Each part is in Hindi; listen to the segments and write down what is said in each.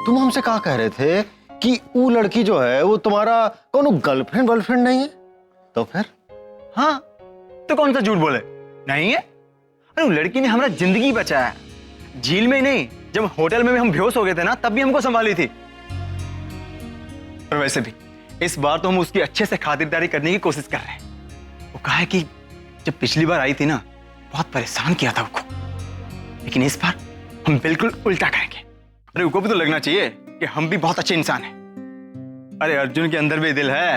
तुम हमसे कहा कह रहे थे कि वो लड़की जो है वो तुम्हारा कौन गर्लफ्रेंड वर्लफ्रेंड नहीं है? तो फिर? हाँ, तो कौन सा झूठ बोले? नहीं है। अरे वो लड़की ने हमारा जिंदगी बचाया, झील में नहीं, जब होटल में भी हम बेहोश हो गए थे ना, तब भी हमको संभाली थी। और वैसे भी इस बार तो हम उसकी अच्छे से खातिरदारी करने की कोशिश कर रहे हैं। वो कहा है कि जब पिछली बार आई थी ना, बहुत परेशान किया था उसको, लेकिन इस बार हम बिल्कुल उल्टा करेंगे। अरे उसको भी तो लगना चाहिए कि हम भी बहुत अच्छे इंसान हैं। अरे अर्जुन के अंदर भी दिल है।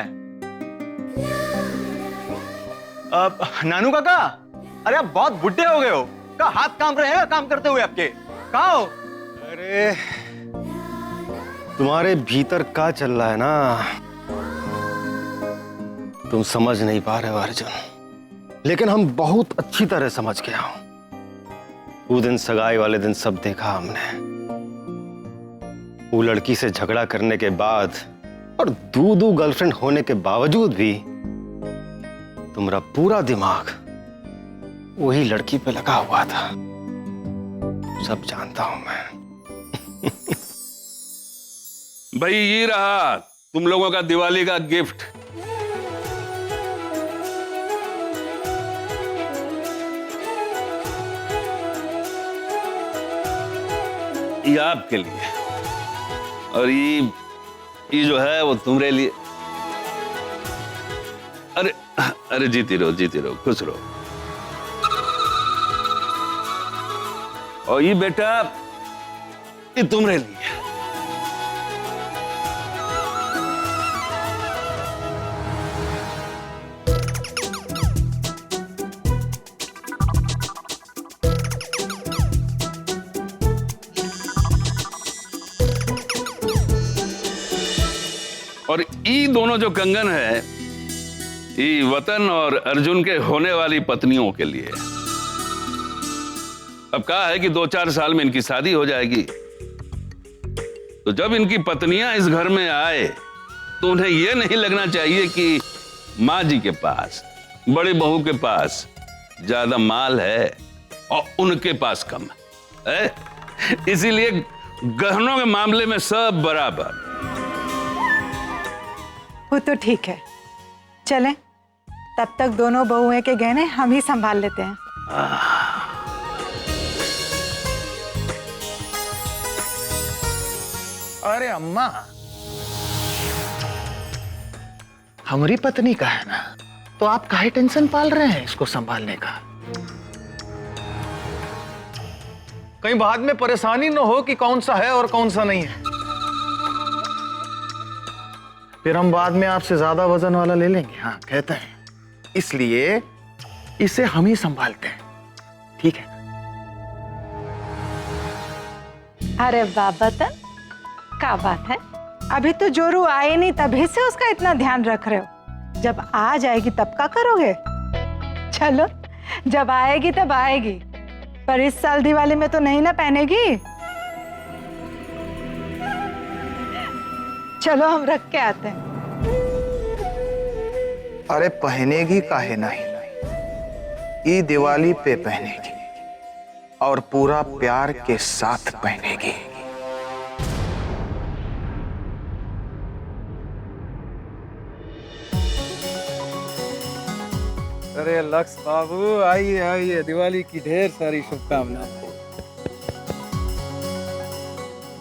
अब नानू काका, अरे आप बहुत बुढ़े हो गए हो, का हाथ काम रहे हैं काम करते हुए आपके? कहाँ हो? अरे तुम्हारे भीतर का चल रहा है ना, तुम समझ नहीं पा रहे हो अर्जुन, लेकिन हम बहुत अच्छी तरह समझ गया हूं। वो दिन सगाई वाले दिन सब देखा हमने। वो लड़की से झगड़ा करने के बाद और दो गर्लफ्रेंड होने के बावजूद भी तुम्हारा पूरा दिमाग वही लड़की पे लगा हुआ था। सब जानता हूं मैं। भाई ये रहा तुम लोगों का दिवाली का गिफ्ट। ये आपके लिए, और ये जो है वो तुम्हारे लिए। अरे अरे जीती रहो, खुश रहो। और ये बेटा, ये तुम्हारे लिए। और ये दोनों जो कंगन है, ये वतन और अर्जुन के होने वाली पत्नियों के लिए। अब कहा है कि 2-4 साल में इनकी शादी हो जाएगी, तो जब इनकी पत्नियां इस घर में आए तो उन्हें यह नहीं लगना चाहिए कि माँ जी के पास, बड़ी बहू के पास ज्यादा माल है और उनके पास कम है। इसीलिए गहनों के मामले में सब बराबर। वो तो ठीक है, चलें, तब तक दोनों बहुएं के गहने हम ही संभाल लेते हैं। अरे अम्मा, हमारी पत्नी का है ना, तो आप काहे टेंशन पाल रहे हैं इसको संभालने का? कहीं बाद में परेशानी न हो कि कौन सा है और कौन सा नहीं है। फिर हम बाद में आपसे ज्यादा वजन वाला ले लेंगे। हाँ कहते हैं, इसलिए इसे हम ही संभालते हैं, ठीक है? अरे बाबा, क्या बात है, अभी तो जोरू आए नहीं, तभी से उसका इतना ध्यान रख रहे हो। जब आ जाएगी तब क्या करोगे? चलो, जब आएगी तब आएगी, पर इस साल दिवाली में तो नहीं ना पहनेगी। चलो हम रख के आते हैं। अरे पहनेगी काहे नहीं, ये दिवाली पे पहनेगी और पूरा प्यार के साथ पहनेगी। अरे लक्स बाबू, आइए आइए, दिवाली की ढेर सारी शुभकामनाएं।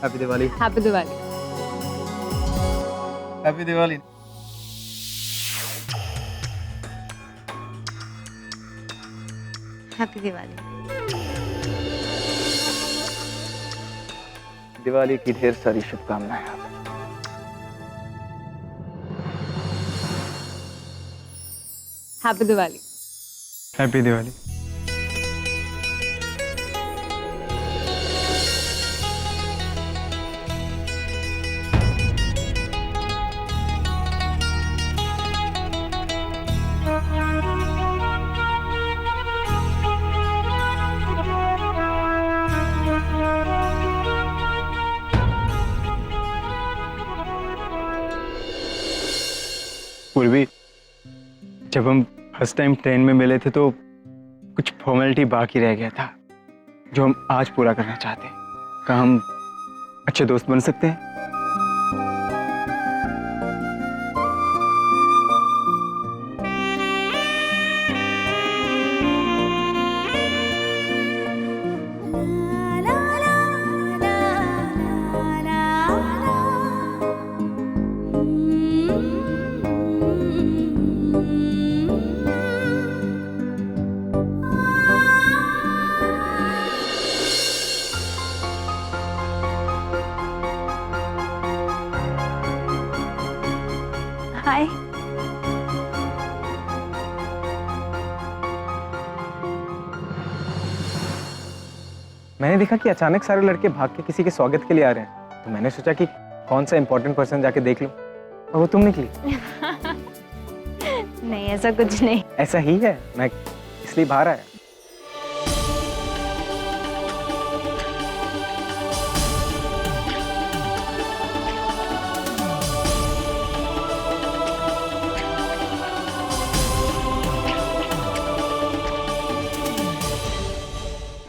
Happy Diwali. Happy Diwali. Happy Diwali. Happy Diwali. Diwali की ढेर सारी शुभकामनाएं। हैप्पी दिवाली। हैप्पी दिवाली। पूर्वी, जब हम फर्स्ट टाइम ट्रेन में मिले थे तो कुछ फॉर्मेलिटी बाकी रह गया था जो हम आज पूरा करना चाहते हैं। का हम अच्छे दोस्त बन सकते हैं। हाय। मैंने देखा कि अचानक सारे लड़के भाग के किसी के स्वागत के लिए आ रहे हैं, तो मैंने सोचा कि कौन सा इंपॉर्टेंट पर्सन जाके देख लूं, और वो तुम निकली। नहीं, ऐसा कुछ नहीं। ऐसा ही है, मैं इसलिए बाहर आया।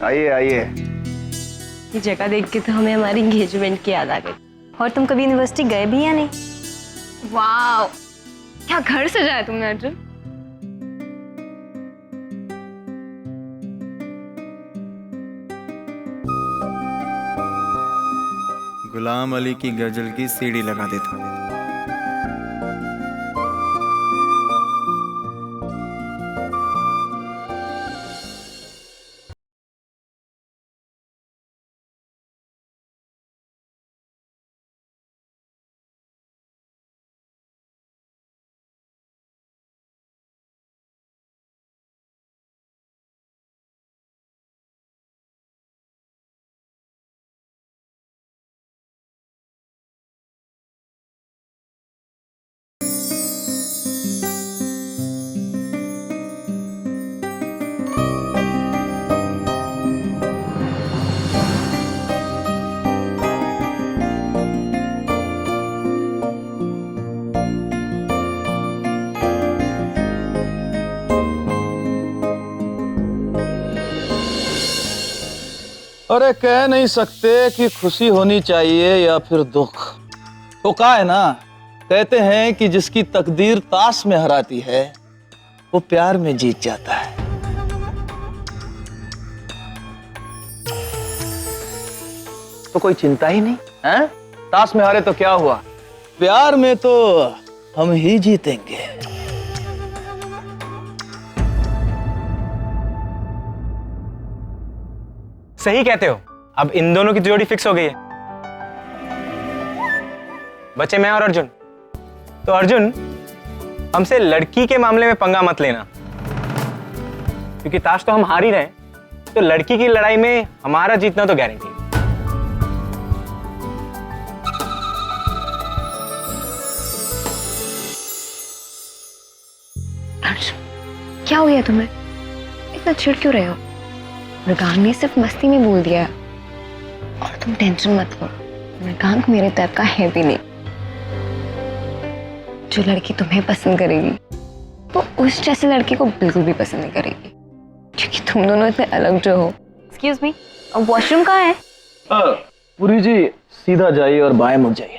आइए आइए। ये जगह देख के तो हमें हमारी एंगेजमेंट की याद आ गई। और तुम कभी यूनिवर्सिटी गए भी या नहीं? वाह, क्या घर सजाया तुमने अर्जुन। गुलाम अली की गजल की सीडी लगा देता हूँ। अरे कह नहीं सकते कि खुशी होनी चाहिए या फिर दुख। तो का है ना, कहते हैं कि जिसकी तकदीर ताश में हराती है वो प्यार में जीत जाता है। तो कोई चिंता ही नहीं है, ताश में हारे तो क्या हुआ, प्यार में तो हम ही जीतेंगे। सही कहते हो, अब इन दोनों की जोड़ी फिक्स हो गई है। बचे मैं और अर्जुन। तो अर्जुन, हमसे लड़की के मामले में पंगा मत लेना, क्योंकि ताश तो हम हार ही रहे हैं, तो लड़की की लड़ाई में हमारा जीतना तो गारंटी है। अर्जुन, क्या हुआ तुम्हें? इतना चिढ़ क्यों रहे हो? मृगांक ने सिर्फ मस्ती में बोल दिया है, और तुम टेंशन मत करो, मृगांक मेरे तरफ का है भी नहीं। जो लड़की तुम्हें पसंद करेगी वो उस जैसे लड़की को बिल्कुल भी पसंद नहीं करेगी, क्योंकि तुम दोनों इतने अलग जो हो। एक्सक्यूज मी, अब वॉशरूम कहाँ है? पुरी जी सीधा जाइए और बाएं मुड़ जाइए।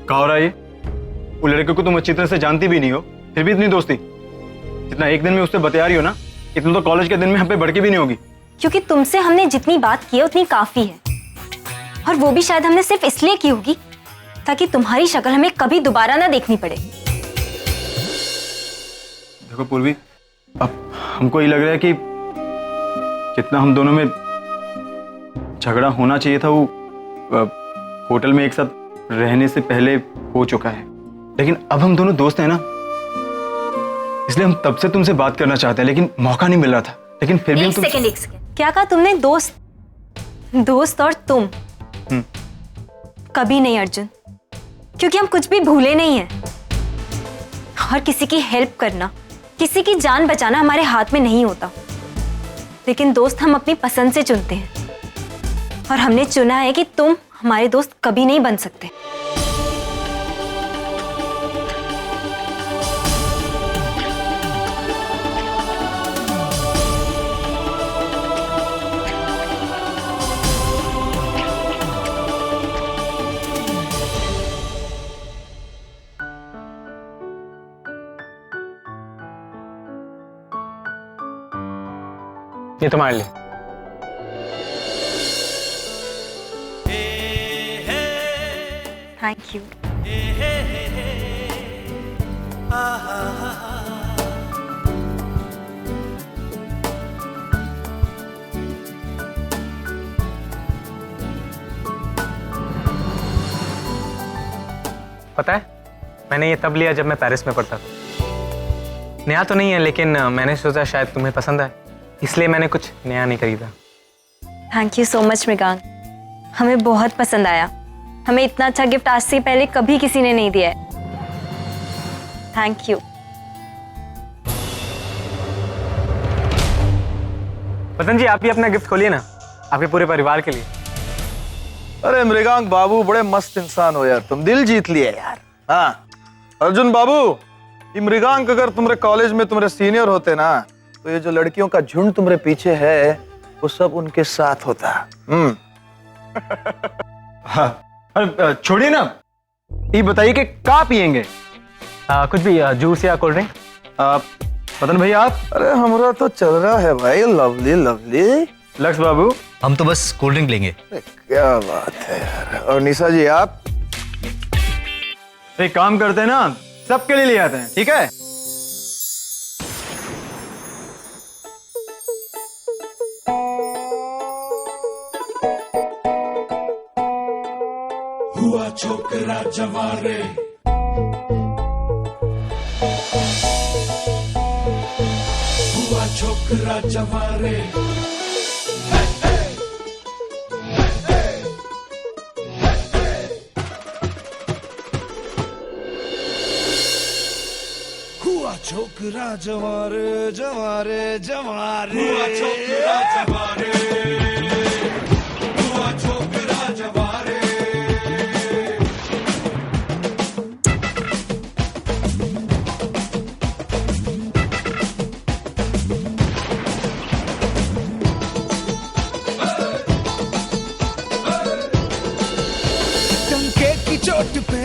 कहा हो रहा है ये? वो लड़के को तुम अच्छी तरह से जानती भी नहीं हो, फिर भी इतनी दोस्ती। जितना एक दिन में उससे बतिया रही हो ना, इतना तो कॉलेज के दिन में हम पे बढ़ के भी नहीं होगी। क्योंकि तुमसे हमने जितनी बात की है उतनी काफी है, और वो भी शायद हमने सिर्फ इसलिए की होगी ताकि तुम्हारी शक्ल हमें कभी दोबारा ना देखनी पड़े। देखो पूर्वी, अब हमको ये लग रहा है कि जितना हम दोनों में झगड़ा होना चाहिए था वो होटल में एक साथ रहने से पहले हो चुका है। लेकिन अब हम दोनों दोस्त हैं ना, इसलिए हम तब से तुमसे बात करना चाहते हैं, लेकिन मौका नहीं मिल रहा था। लेकिन फिर भी एक सेकंड, क्या कहा तुमने? दोस्त और तुम? कभी नहीं अर्जुन, क्योंकि हम कुछ भी भूले नहीं हैं, और किसी की हेल्प करना, किसी की जान बचाना हमारे हाथ में नहीं होता। लेकिन दोस्त हम अपनी पसंद से चुनते हैं, और हमने चुना है कि तुम हमारे दोस्त कभी नहीं बन सकते। ये तुम्हारे लिए। Thank you. पता है, मैंने ये तब लिया जब मैं पेरिस में पढ़ता था। नया तो नहीं है, लेकिन मैंने सोचा शायद तुम्हें पसंद आए, इसलिए मैंने कुछ नया नहीं खरीदा। Thank you so much Mrigank, हमें बहुत पसंद आया। हमें इतना अच्छा गिफ्ट आज से पहले कभी किसी ने नहीं दिया है। Thank you. वतन जी, आप भी अपना गिफ्ट खोलिए ना, आपके पूरे परिवार के लिए। अरे मृगांक बाबू, बड़े मस्त इंसान हो यार, तुम दिल जीत लिए यार। हाँ अर्जुन बाबू, ये मृगांक अगर तुम्हारे कॉलेज में तुम्हारे सीनियर होते ना, तो ये जो लड़कियों का झुंड तुम्हारे पीछे है वो सब उनके साथ होता। हाँ, छोड़िए ना, ये बताइए कि क्या पियेंगे? कुछ भी, जूस या कोल्ड ड्रिंक। वतन भैया आप? अरे हमारा तो चल रहा है भाई, लवली लवली। लक्ष्य बाबू? हम तो बस कोल्ड ड्रिंक लेंगे। क्या बात है यार। और निशा जी आप? एक काम करते हैं ना, सबके लिए ले आते हैं, ठीक है? हुआ छोकरा जवारे, हुआ छोकरा जवारे। हुआ छोकरा जवारे जवारे जवारे, हुआ छोकरा जवारे, हुआ छोकरा जवारे। टंके की चोट पे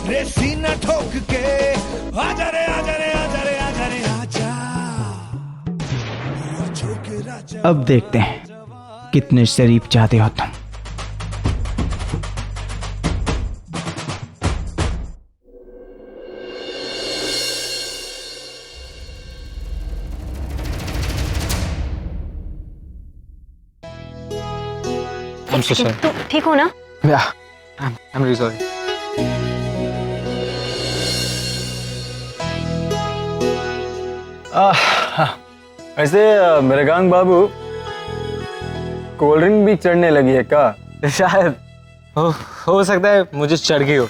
रेसी न ठोक के, आजा रे आजा रे आजा रे आजा रे आजा। अब देखते हैं कितने शरीफ चाहते हो तुम। I'm so sorry. तो ठीक हो ना? Yeah, I'm really sorry. ऐसे मृगांक बाबू, कोल्ड ड्रिंक भी चढ़ने लगी है क्या? शायद हो सकता है मुझे चढ़ गई हो।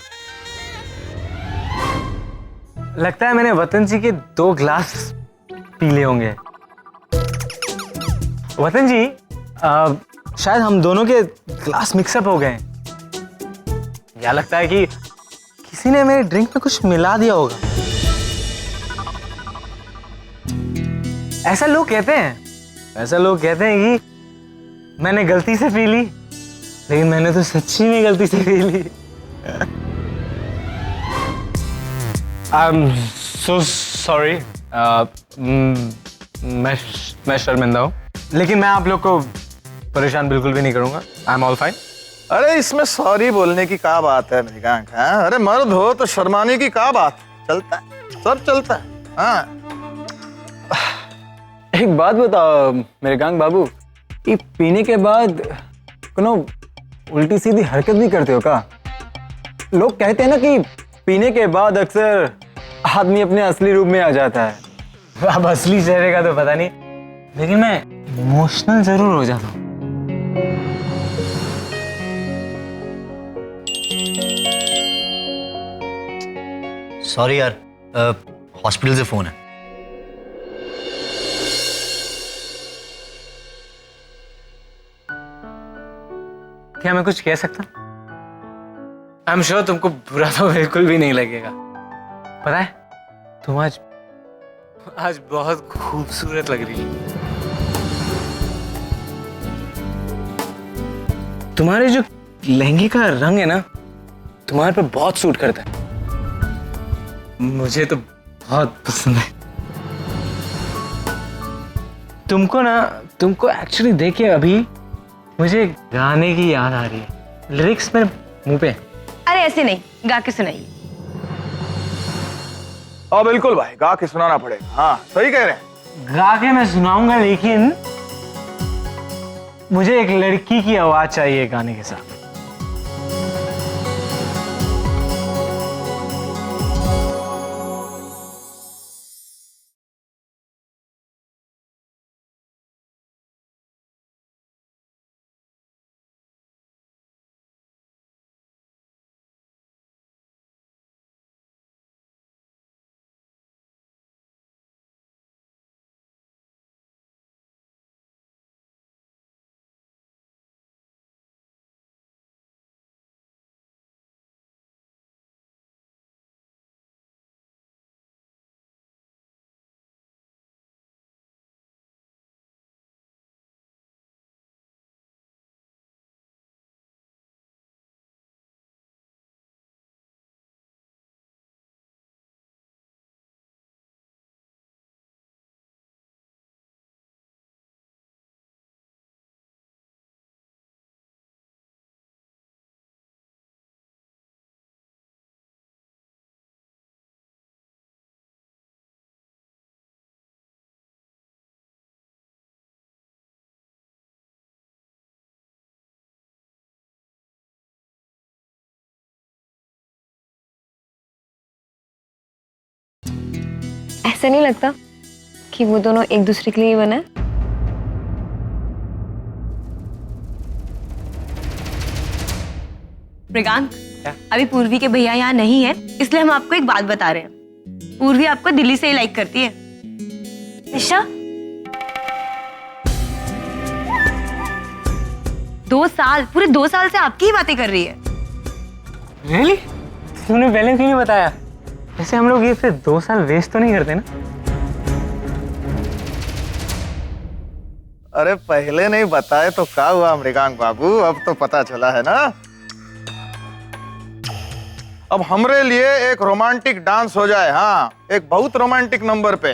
लगता है मैंने वतन जी के 2 ग्लास पी लिए होंगे। वतन जी, शायद हम दोनों के ग्लास मिक्सअप हो गए। या लगता है कि किसी ने मेरे ड्रिंक में कुछ मिला दिया होगा। ऐसा लोग कहते हैं कि मैंने गलती से पी ली, लेकिन मैंने तो सच्ची में गलती से P Lee. I'm so sorry. मैं शर्मिंदा हूँ, लेकिन मैं आप लोग को परेशान बिल्कुल भी नहीं करूंगा। I'm all fine. अरे इसमें सॉरी बोलने की क्या बात है मृगांक? हाँ अरे मर्द हो तो शर्माने की क्या बात, चलता है, सब चलता है। हाँ एक बात बताओ मृगांक बाबू, ये पीने के बाद कोनो उल्टी सीधी हरकत भी करते हो क्या? लोग कहते हैं ना कि पीने के बाद अक्सर आदमी अपने असली रूप में आ जाता है। अब असली चेहरे का तो पता नहीं, लेकिन मैं इमोशनल जरूर हो जाता हूँ। सॉरी यार, हॉस्पिटल से फोन है। क्या मैं कुछ कह सकता? आई एम श्योर तुमको बुरा तो बिल्कुल भी नहीं लगेगा। पता है तुम आज बहुत खूबसूरत लग रही है। तुम्हारे जो लहंगे का रंग है ना, तुम्हारे पे बहुत सूट करता है। मुझे तो बहुत पसंद है। तुमको एक्चुअली देख के अभी मुझे गाने की याद आ रही है। लिरिक्स मेरे मुंह पे। अरे ऐसे नहीं, गा के सुनाइए। बिल्कुल भाई, गा के सुनाना पड़ेगा। हाँ सही कह रहे हैं। गा के मैं सुनाऊंगा, लेकिन मुझे एक लड़की की आवाज चाहिए गाने के साथ। ऐसा नहीं लगता कि वो दोनों एक दूसरे के लिए बना है? मृगांक, अभी पूर्वी के भैया यहाँ नहीं है, इसलिए हम आपको एक बात बता रहे हैं। पूर्वी आपको दिल्ली से ही लाइक करती है। निशा, 2 साल, पूरे 2 साल से आपकी ही बातें कर रही है। रियली? तुमने पहले क्यों नहीं बताया? ऐसे हम लोग ये फिर 2 साल वेस्ट तो नहीं करते ना? अरे पहले नहीं बताए तो क्या हुआ मृगांक बाबू, अब तो पता चला है ना। अब हमरे लिए एक रोमांटिक डांस हो जाए। हाँ, एक बहुत रोमांटिक नंबर पे।